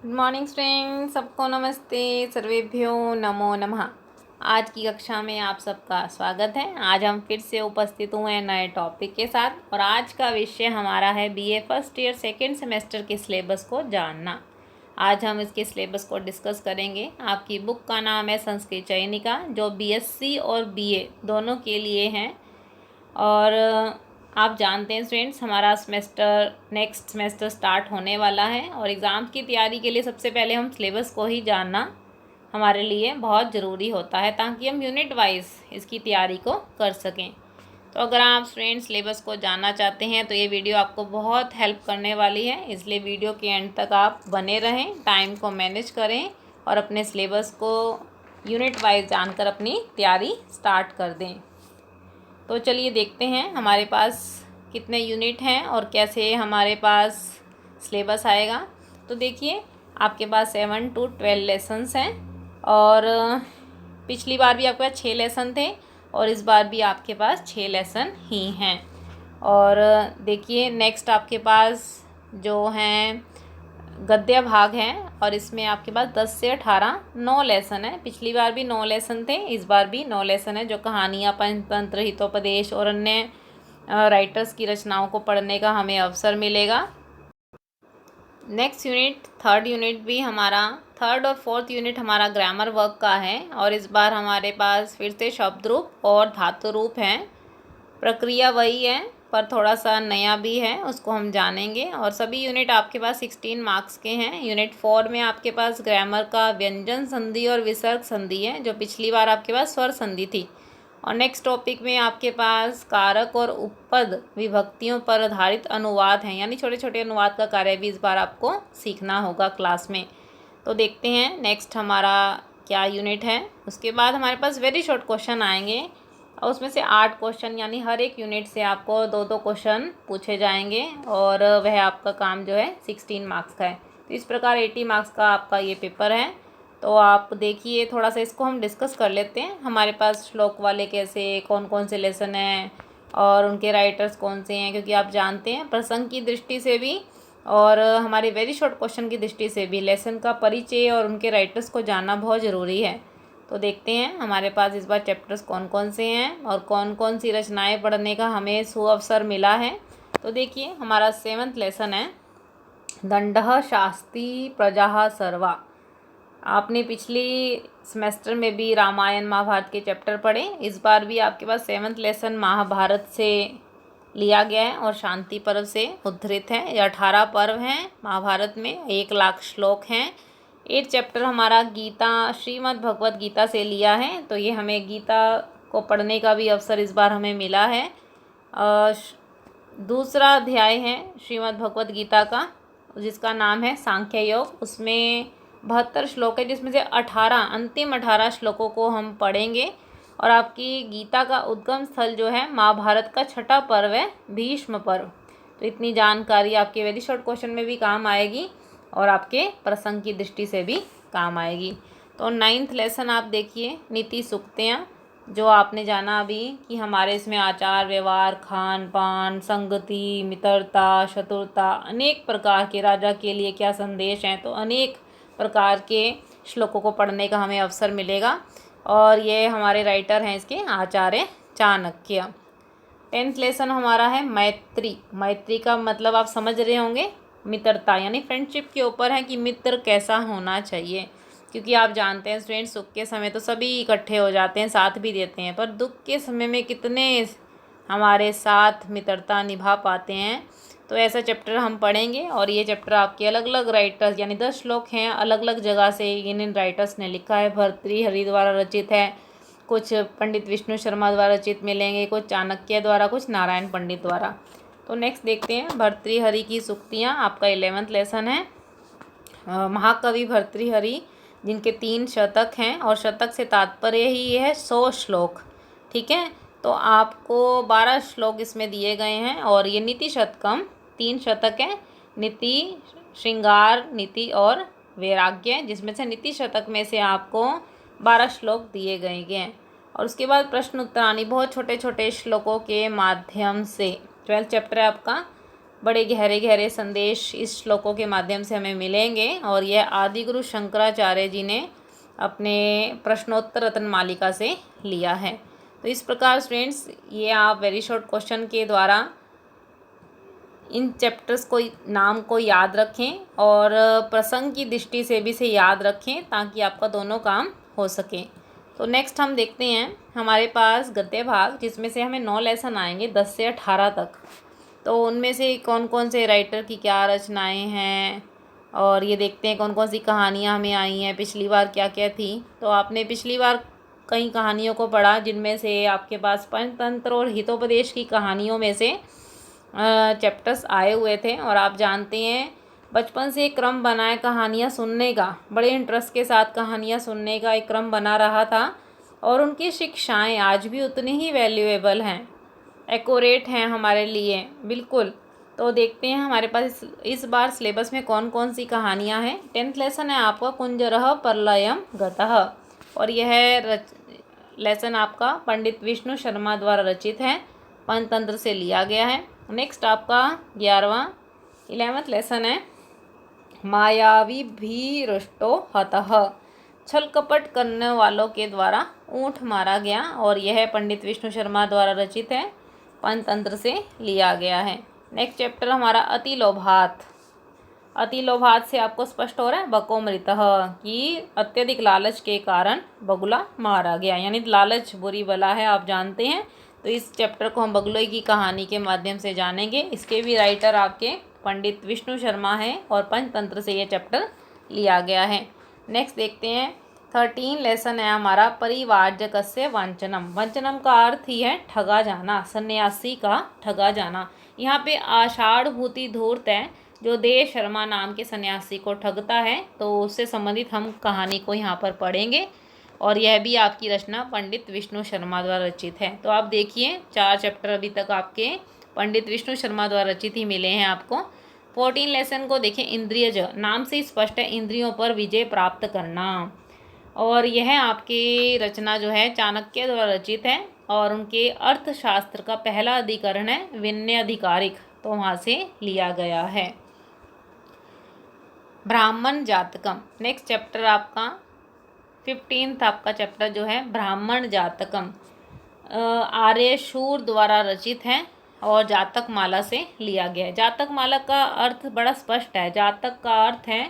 Good morning student, सबको नमस्ते। सर्वेभ्यो नमो नमः। आज की कक्षा में आप सबका स्वागत है। आज हम फिर से उपस्थित हुए हैं नए टॉपिक के साथ और आज का विषय हमारा है BA first year second semester के सिलेबस को जानना। आज हम इसके सिलेबस को डिस्कस करेंगे। आपकी बुक का नाम है संस्कृत चयनिका, जो बीएससी और बीए दोनों के लिए हैं। और आप जानते हैं स्टूडेंट्स, हमारा नेक्स्ट सेमेस्टर स्टार्ट होने वाला है और एग्ज़ाम की तैयारी के लिए सबसे पहले हम सिलेबस को ही जानना हमारे लिए बहुत ज़रूरी होता है, ताकि हम यूनिट वाइज इसकी तैयारी को कर सकें। तो अगर आप स्टूडेंट सिलेबस को जानना चाहते हैं तो ये वीडियो आपको बहुत हेल्प करने वाली है, इसलिए वीडियो के एंड तक आप बने रहें, टाइम को मैनेज करें और अपने सिलेबस को यूनिट वाइज जानकर अपनी तैयारी स्टार्ट कर दें। तो चलिए देखते हैं हमारे पास कितने यूनिट हैं और कैसे हमारे पास सिलेबस आएगा। तो देखिए, आपके पास 7 to 12 लेसन्स हैं और पिछली बार भी आपके पास 6 लेसन थे और इस बार भी आपके पास 6 लेसन ही हैं। और देखिए, नेक्स्ट आपके पास जो हैं गद्य भाग हैं और इसमें आपके पास 10 से 18 9 लेसन है। पिछली बार भी 9 लेसन थे, इस बार भी 9 लेसन है, जो कहानियाँ, पंचतंत्र, हितोपदेश और अन्य राइटर्स की रचनाओं को पढ़ने का हमें अवसर मिलेगा। नेक्स्ट यूनिट, थर्ड यूनिट भी हमारा, थर्ड और फोर्थ यूनिट हमारा ग्रामर वर्क का है और इस बार हमारे पास फिर से शब्द रूप और धातु रूप हैं। प्रक्रिया वही है पर थोड़ा सा नया भी है, उसको हम जानेंगे। और सभी यूनिट आपके पास 16 मार्क्स के हैं। यूनिट 4 में आपके पास ग्रामर का व्यंजन संधि और विसर्ग संधि है, जो पिछली बार आपके पास स्वर संधि थी। और नेक्स्ट टॉपिक में आपके पास कारक और उपपद विभक्तियों पर आधारित अनुवाद हैं, यानी छोटे छोटे अनुवाद का कार्य भी इस बार आपको सीखना होगा क्लास में। तो देखते हैं नेक्स्ट हमारा क्या यूनिट है। उसके बाद हमारे पास वेरी शॉर्ट क्वेश्चन आएंगे और उसमें से 8 क्वेश्चन, यानी हर एक यूनिट से आपको 2-2 क्वेश्चन पूछे जाएंगे और वह आपका काम जो है 16 मार्क्स का है। तो इस प्रकार 80 मार्क्स का आपका ये पेपर है। तो आप देखिए, थोड़ा सा इसको हम डिस्कस कर लेते हैं। हमारे पास श्लोक वाले कैसे, कौन कौन से लेसन हैं और उनके राइटर्स कौन से हैं, क्योंकि आप जानते हैं प्रसंग की दृष्टि से भी और हमारे वेरी शॉर्ट क्वेश्चन की दृष्टि से भी लेसन का परिचय और उनके राइटर्स को जानना बहुत ज़रूरी है। तो देखते हैं हमारे पास इस बार चैप्टर्स कौन कौन से हैं और कौन कौन सी रचनाएं पढ़ने का हमें सुअवसर मिला है। तो देखिए, हमारा 7th लेसन है दंडः शास्ति प्रजा सर्वा। आपने पिछली सेमेस्टर में भी रामायण महाभारत के चैप्टर पढ़े, इस बार भी आपके पास 7th लेसन महाभारत से लिया गया है और शांति पर्व से उद्धृत है। ये 18 पर्व हैं महाभारत में, 1 लाख श्लोक हैं। 8 चैप्टर हमारा गीता, श्रीमद् भगवत गीता से लिया है, तो ये हमें गीता को पढ़ने का भी अवसर इस बार हमें मिला है। दूसरा अध्याय है श्रीमद् भगवत गीता का, जिसका नाम है सांख्य योग। उसमें 72 श्लोक है, जिसमें से 18 श्लोकों को हम पढ़ेंगे। और आपकी गीता का उद्गम स्थल जो है महाभारत का 6ठा पर्व है भीष्म पर्व। तो इतनी जानकारी आपके वेरी शॉर्ट क्वेश्चन में भी काम आएगी और आपके प्रसंग की दृष्टि से भी काम आएगी। तो 9th लेसन आप देखिए, नीति सूक्तियाँ, जो आपने जाना अभी कि हमारे इसमें आचार व्यवहार, खान पान, संगति, मित्रता, चतुरता, अनेक प्रकार के राजा के लिए क्या संदेश हैं। तो अनेक प्रकार के श्लोकों को पढ़ने का हमें अवसर मिलेगा और ये हमारे राइटर हैं इसके आचार्य चाणक्य। 10th लेसन हमारा है मैत्री। मैत्री का मतलब आप समझ रहे होंगे, मित्रता यानी फ्रेंडशिप के ऊपर है कि मित्र कैसा होना चाहिए। क्योंकि आप जानते हैं स्टूडेंट, सुख के समय तो सभी इकट्ठे हो जाते हैं, साथ भी देते हैं, पर दुख के समय में कितने हमारे साथ मित्रता निभा पाते हैं। तो ऐसा चैप्टर हम पढ़ेंगे और ये चैप्टर आपके अलग अलग राइटर्स, यानी 10 श्लोक हैं, अलग अलग जगह से इन राइटर्स ने लिखा है। भर्तृहरि द्वारा रचित है, कुछ पंडित विष्णु शर्मा द्वारा रचित मिलेंगे, कुछ चाणक्य द्वारा, कुछ नारायण पंडित द्वारा। तो नेक्स्ट देखते हैं भर्तृहरि की सूक्तियाँ, आपका 11th लेसन है। महाकवि भर्तृहरि, जिनके 3 शतक हैं और शतक से तात्पर्य ही ये है 100 श्लोक, ठीक है। तो आपको 12 श्लोक इसमें दिए गए हैं और ये नीति शतकम 3 शतक है, नीति, श्रृंगार, नीति और वैराग्य, जिसमें से नीति शतक में से आपको 12 श्लोक दिए गए हैं। और उसके बाद प्रश्न उत्तरानी बहुत छोटे छोटे श्लोकों के माध्यम से 12th चैप्टर है आपका बड़े गहरे गहरे संदेश इस श्लोकों के माध्यम से हमें मिलेंगे। और यह आदिगुरु शंकराचार्य जी ने अपने प्रश्नोत्तर रत्न मालिका से लिया है। तो इस प्रकार स्टूडेंट्स, ये आप वेरी शॉर्ट क्वेश्चन के द्वारा इन चैप्टर्स को नाम को याद रखें और प्रसंग की दृष्टि से भी इसे याद रखें ताकि आपका दोनों काम हो सके। तो नेक्स्ट हम देखते हैं हमारे पास गद्य भाग, जिसमें से हमें 9 लेसन आएंगे 10 से 18 तक। तो उनमें से कौन कौन से राइटर की क्या रचनाएं हैं, और ये देखते हैं कौन कौन सी कहानियाँ हमें आई हैं, पिछली बार क्या क्या थी। तो आपने पिछली बार कई कहानियों को पढ़ा, जिनमें से आपके पास पंचतंत्र और हितोपदेश की कहानियों में से चैप्टर्स आए हुए थे। और आप जानते हैं बचपन से एक क्रम बना है कहानियाँ सुनने का, बड़े इंटरेस्ट के साथ कहानियाँ सुनने का एक क्रम बना रहा था, और उनकी शिक्षाएं आज भी उतनी ही वैल्यूएबल हैं, एक्यूरेट हैं हमारे लिए बिल्कुल। तो देखते हैं हमारे पास इस बार सिलेबस में कौन कौन सी कहानियाँ हैं। 10th लेसन है आपका कुंजरः परलयम गतः, और यह लेसन आपका पंडित विष्णु शर्मा द्वारा रचित है, पंचतंत्र से लिया गया है। नेक्स्ट आपका 11th लेसन है मायावी भीरुष्टो हतः, छल कपट करने वालों के द्वारा ऊँट मारा गया, और यह पंडित विष्णु शर्मा द्वारा रचित है, पंचतंत्र से लिया गया है। नेक्स्ट चैप्टर हमारा अति लोभात। अति लोभात से आपको स्पष्ट हो रहा है बकोमृतः, कि अत्यधिक लालच के कारण बगुला मारा गया, यानी लालच बुरी बला है, आप जानते हैं। तो इस चैप्टर को हम बगुले की कहानी के माध्यम से जानेंगे। इसके भी राइटर आपके पंडित विष्णु शर्मा हैं, और पंचतंत्र से ये चैप्टर लिया गया है। नेक्स्ट देखते हैं 13 लेसन है हमारा परिवार्जकस्य वंचनम। वंचनम का अर्थ ही है ठगा जाना, सन्यासी का ठगा जाना। यहाँ पे आषाढ़ भूति धूर्त है, जो देव शर्मा नाम के सन्यासी को ठगता है, तो उससे संबंधित हम कहानी को यहाँ पर पढ़ेंगे। और यह भी आपकी रचना पंडित विष्णु शर्मा द्वारा रचित है। तो आप देखिए 4 चैप्टर अभी तक आपके पंडित विष्णु शर्मा द्वारा रचित ही मिले हैं आपको। 14 लेसन को देखिए इंद्रियज, नाम से स्पष्ट है इंद्रियों पर विजय प्राप्त करना, और यह आपकी रचना जो है चाणक्य द्वारा रचित है, और उनके अर्थशास्त्र का पहला अधिकरण है विनय अधिकारिक, तो वहाँ से लिया गया है। ब्राह्मण जातकम, नेक्स्ट चैप्टर आपका 15th आपका चैप्टर जो है ब्राह्मण जातकम, आर्यशूर द्वारा रचित है, और जातक माला से लिया गया है। जातक माला का अर्थ बड़ा स्पष्ट है। जातक का अर्थ है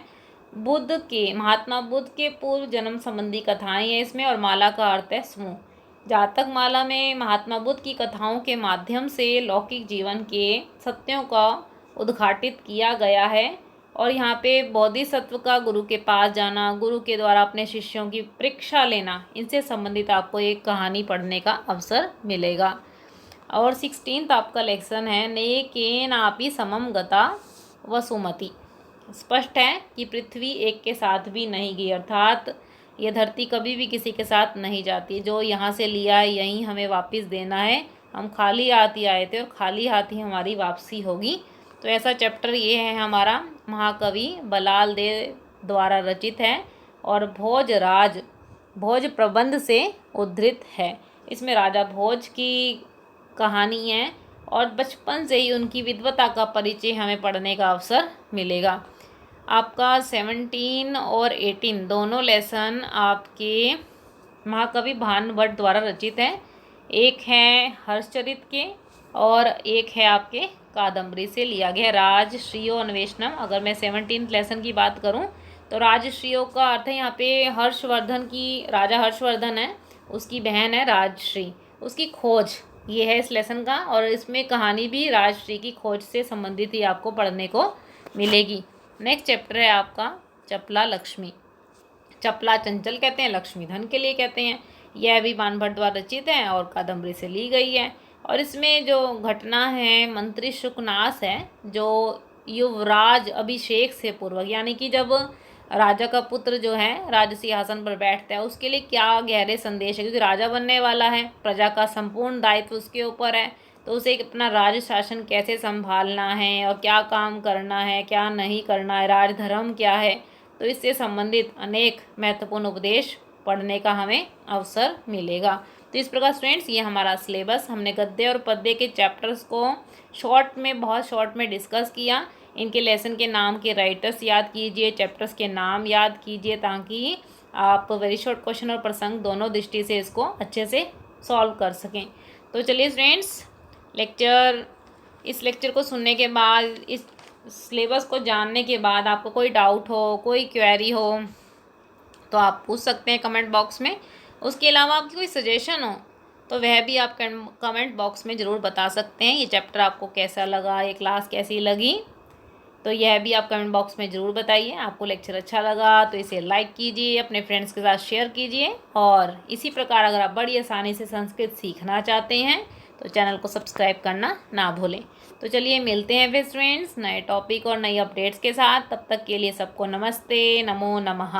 बुद्ध के, महात्मा बुद्ध के पूर्व जन्म संबंधी कथाएं हैं इसमें, और माला का अर्थ है समूह। जातक माला में महात्मा बुद्ध की कथाओं के माध्यम से लौकिक जीवन के सत्यों का उद्घाटित किया गया है, और यहाँ पे बोधिसत्व का गुरु के पास जाना, गुरु के द्वारा अपने शिष्यों की परीक्षा लेना, इनसे संबंधित आपको एक कहानी पढ़ने का अवसर मिलेगा। और 16th आपका लेसन है नेकेनापि समम गता वसुमति। स्पष्ट है कि पृथ्वी एक के साथ भी नहीं गई, अर्थात ये धरती कभी भी किसी के साथ नहीं जाती। जो यहाँ से लिया है यहीं हमें वापस देना है, हम खाली हाथ ही आए थे और खाली हाथ ही हमारी वापसी होगी। तो ऐसा चैप्टर ये है हमारा, महाकवि बलाल देव द्वारा रचित है, और भोज प्रबंध से उद्धृत है। इसमें राजा भोज की कहानी है, और बचपन से ही उनकी विद्वता का परिचय हमें पढ़ने का अवसर मिलेगा। आपका 17 और 18 दोनों लेसन आपके महाकवि भानुभट्ट द्वारा रचित है। एक है हर्षचरित के, और एक है आपके कादम्बरी से लिया गया राजश्रियो अन्वेषणम। अगर मैं 17th लेसन की बात करूं तो राजश्रियो का अर्थ है यहाँ पे हर्षवर्धन की, राजा हर्षवर्धन है, उसकी बहन है राजश्री, उसकी खोज ये है इस लेसन का। और इसमें कहानी भी राजश्री की खोज से संबंधित ही आपको पढ़ने को मिलेगी। नेक्स्ट चैप्टर है आपका चपला लक्ष्मी। चपला चंचल कहते हैं, लक्ष्मी धन के लिए कहते हैं। यह भी भानुभट्ट द्वारा रचित है और कादम्बरी से ली गई है। और इसमें जो घटना है मंत्री शुकनाश है, जो युवराज अभिषेक से पूर्वक, यानी कि जब राजा का पुत्र जो है राज सिंहासन पर बैठता है, उसके लिए क्या गहरे संदेश है, क्योंकि राजा बनने वाला है, प्रजा का संपूर्ण दायित्व उसके ऊपर है, तो उसे अपना राज शासन कैसे संभालना है और क्या काम करना है, क्या नहीं करना है, राजधर्म क्या है, तो इससे संबंधित अनेक महत्वपूर्ण उपदेश पढ़ने का हमें अवसर मिलेगा। तो इस प्रकार स्टूडेंट्स ये हमारा सिलेबस, हमने गद्य और पद्य के चैप्टर्स को बहुत शॉर्ट में डिस्कस किया। इनके लेसन के नाम के राइटर्स याद कीजिए, चैप्टर्स के नाम याद कीजिए, ताकि आप वेरी शॉर्ट क्वेश्चन और प्रसंग दोनों दृष्टि से इसको अच्छे से सॉल्व कर सकें। तो चलिए फ्रेंड्स, इस लेक्चर को सुनने के बाद, इस सिलेबस को जानने के बाद आपको कोई डाउट हो, कोई क्वेरी हो, तो आप पूछ सकते हैं कमेंट बॉक्स में। उसके अलावा आपकी कोई सजेशन हो तो वह भी आप कमेंट बॉक्स में ज़रूर बता सकते हैं। ये चैप्टर आपको कैसा लगा, ये क्लास कैसी लगी, तो यह भी आप कमेंट बॉक्स में ज़रूर बताइए। आपको लेक्चर अच्छा लगा तो इसे लाइक कीजिए, अपने फ्रेंड्स के साथ शेयर कीजिए, और इसी प्रकार अगर आप बड़ी आसानी से संस्कृत सीखना चाहते हैं तो चैनल को सब्सक्राइब करना ना भूलें। तो चलिए मिलते हैं फिर फ्रेंड्स नए टॉपिक और नई अपडेट्स के साथ। तब तक के लिए सबको नमस्ते, नमो नमः।